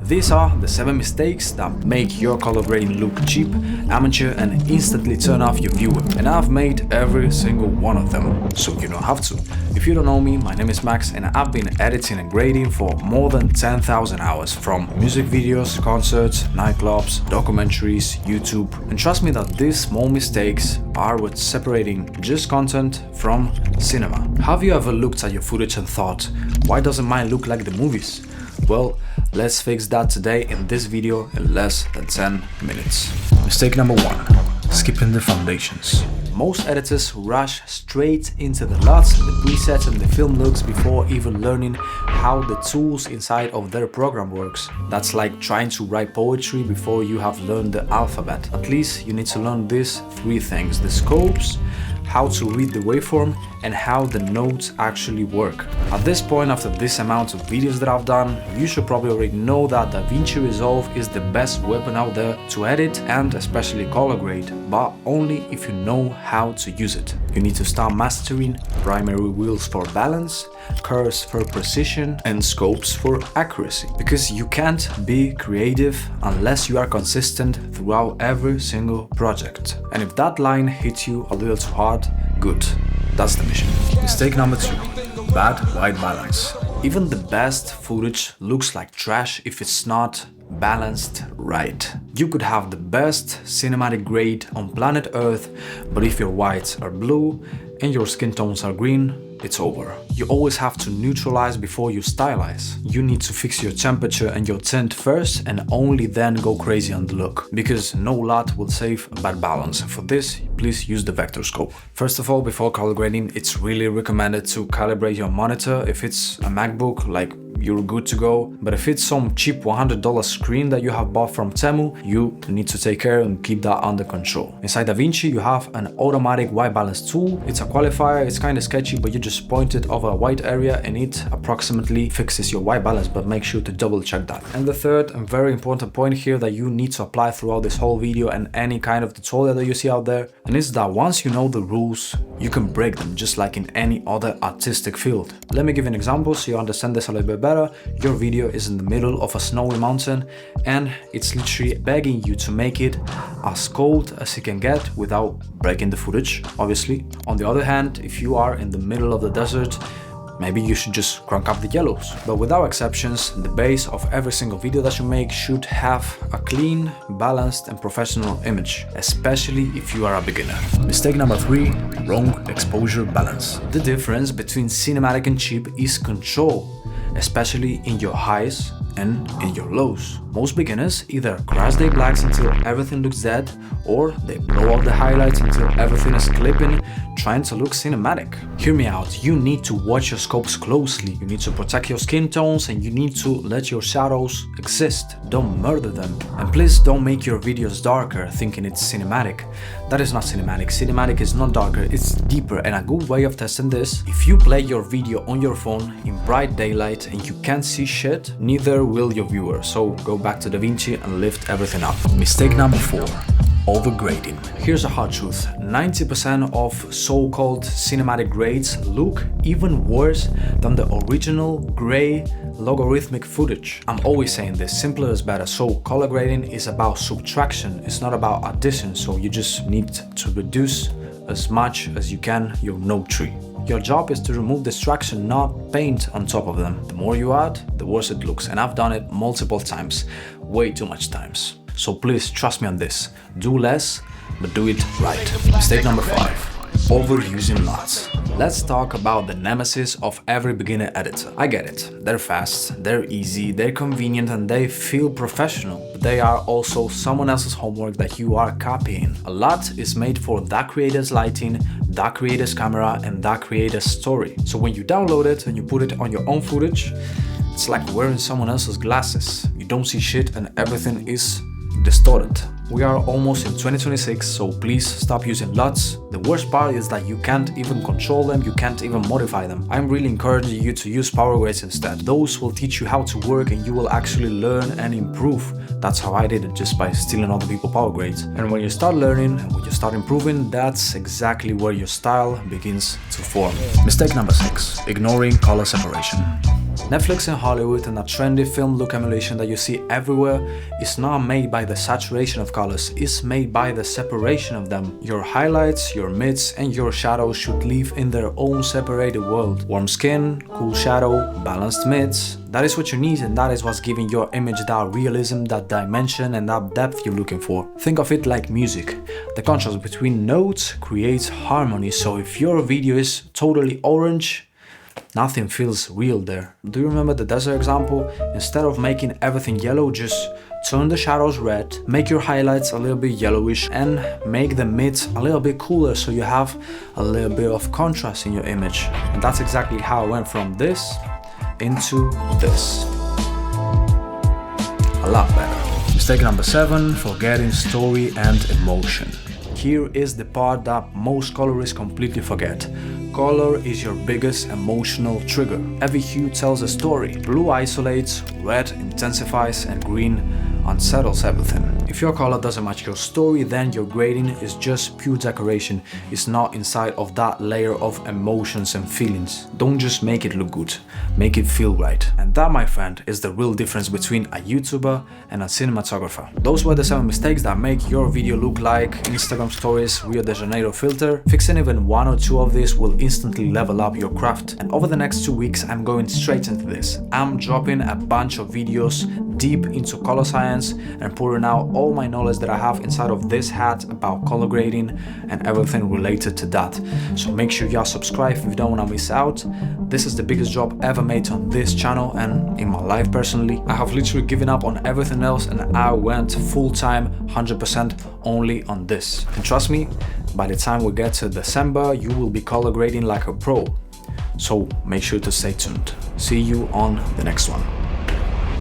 These are the 7 mistakes that make your color grading look cheap, amateur and instantly turn off your viewer. And I've made every single one of them, so you don't have to. If you don't know me, my name is Max and I've been editing and grading for more than 10,000 hours, from music videos, concerts, nightclubs, documentaries, YouTube. And trust me that these small mistakes are what's separating just content from cinema. Have you ever looked at your footage and thought, why doesn't mine look like the movies? Well, let's fix that today in this video in less than 10 minutes. Mistake number 1. Skipping the foundations. Most editors rush straight into the LUTs, the presets and the film looks before even learning how the tools inside of their program works. That's like trying to write poetry before you have learned the alphabet. At least you need to learn these 3 things: the scopes, how to read the waveform, and how the notes actually work. At this point, after this amount of videos that I've done, you should probably already know that DaVinci Resolve is the best weapon out there to edit and especially color grade, but only if you know how to use it. You need to start mastering primary wheels for balance, curves for precision, and scopes for accuracy. Because you can't be creative unless you are consistent throughout every single project. And if that line hits you a little too hard, good. That's the mission. Mistake number 2. Bad white balance. Even the best footage looks like trash if it's not balanced right. You could have the best cinematic grade on planet Earth, but if your whites are blue and your skin tones are green, it's over. You always have to neutralize before you stylize. You need to fix your temperature and your tint first and only then go crazy on the look, because no LUT will save a bad balance. For this, please use the vector scope. First of all, before color grading, it's really recommended to calibrate your monitor. If it's a MacBook, like, you're good to go. But if it's some cheap $100 screen that you have bought from Temu, you need to take care and keep that under control. Inside DaVinci, you have an automatic white balance tool. It's a qualifier, it's kind of sketchy, but you just point it over a white area and it approximately fixes your white balance, but make sure to double check that. And the third and very important point here that you need to apply throughout this whole video and any kind of tutorial that you see out there, and it's that once you know the rules, you can break them just like in any other artistic field. Let me give you an example so you understand this a little bit better. Your video is in the middle of a snowy mountain and it's literally begging you to make it as cold as you can get without breaking the footage, obviously. On the other hand, if you are in the middle of the desert, maybe you should just crank up the yellows. But without exceptions, the base of every single video that you make should have a clean, balanced and professional image, especially if you are a beginner. Mistake number 3. Wrong exposure balance. The difference between cinematic and cheap is control, especially in your highs and in your lows. Most beginners either crash their blacks until everything looks dead, or they blow out the highlights until everything is clipping, trying to look cinematic. Hear me out, you need to watch your scopes closely, you need to protect your skin tones and you need to let your shadows exist, don't murder them. And please don't make your videos darker thinking it's cinematic. That is not cinematic. Cinematic is not darker, it's deeper. And a good way of testing this, if you play your video on your phone in bright daylight and you can't see shit, neither will your viewer. So go back to DaVinci and lift everything up. Mistake number 4. Overgrading. Here's a hard truth. 90% of so-called cinematic grades look even worse than the original gray logarithmic footage. I'm always saying this, simpler is better. So color grading is about subtraction, it's not about addition. So you just need to reduce as much as you can your node tree. Your job is to remove distraction, not paint on top of them. The more you add, the worse it looks. And I've done it multiple times, way too much times. So please trust me on this. Do less, but do it right. Mistake number 5. Overusing LUTs. Let's talk about the nemesis of every beginner editor. I get it. They're fast, they're easy, they're convenient, and they feel professional. But they are also someone else's homework that you are copying. A LUT is made for that creator's lighting, that creator's camera, and that creator's story. So when you download it and you put it on your own footage, it's like wearing someone else's glasses. You don't see shit and everything is distorted. We are almost in 2026, so please stop using LUTs. The worst part is that you can't even control them, you can't even modify them. I'm really encouraging you to use power grades instead. Those will teach you how to work and you will actually learn and improve. That's how I did it, just by stealing other people's power grades. And when you start learning and when you start improving, that's exactly where your style begins to form. Mistake number 6. Ignoring color separation. Netflix in Hollywood and a trendy film look emulation that you see everywhere is not made by the saturation of colors, it's made by the separation of them. Your highlights, your mids and your shadows should live in their own separated world. Warm skin, cool shadow, balanced mids. That is what you need, and that is what's giving your image that realism, that dimension and that depth you're looking for. Think of it like music. The contrast between notes creates harmony, so if your video is totally orange, nothing feels real there. Do you remember the desert example? Instead of making everything yellow, just turn the shadows red, make your highlights a little bit yellowish and make the mids a little bit cooler so you have a little bit of contrast in your image. And that's exactly how I went from this into this. A lot better. Mistake number 7, forgetting story and emotion. Here is the part that most colorists completely forget. Color is your biggest emotional trigger. Every hue tells a story. Blue isolates, red intensifies, and green unsettles everything. If your color doesn't match your story, then your grading is just pure decoration. It's not inside of that layer of emotions and feelings. Don't just make it look good, make it feel right. And that, my friend, is the real difference between a YouTuber and a cinematographer. Those were the 7 mistakes that make your video look like Instagram stories Rio de Janeiro filter. Fixing even 1 or 2 of these will instantly level up your craft. And over the next 2 weeks, I'm going straight into this. I'm dropping a bunch of videos deep into color science and pouring out all my knowledge that I have inside of this hat about color grading and everything related to that. So make sure you are subscribed if you don't want to miss out. This is the biggest job ever made on this channel and in my life personally. I have literally given up on everything else and I went full-time 100% only on this. And trust me, by the time we get to December, you will be color grading like a pro. So make sure to stay tuned. See you on the next one.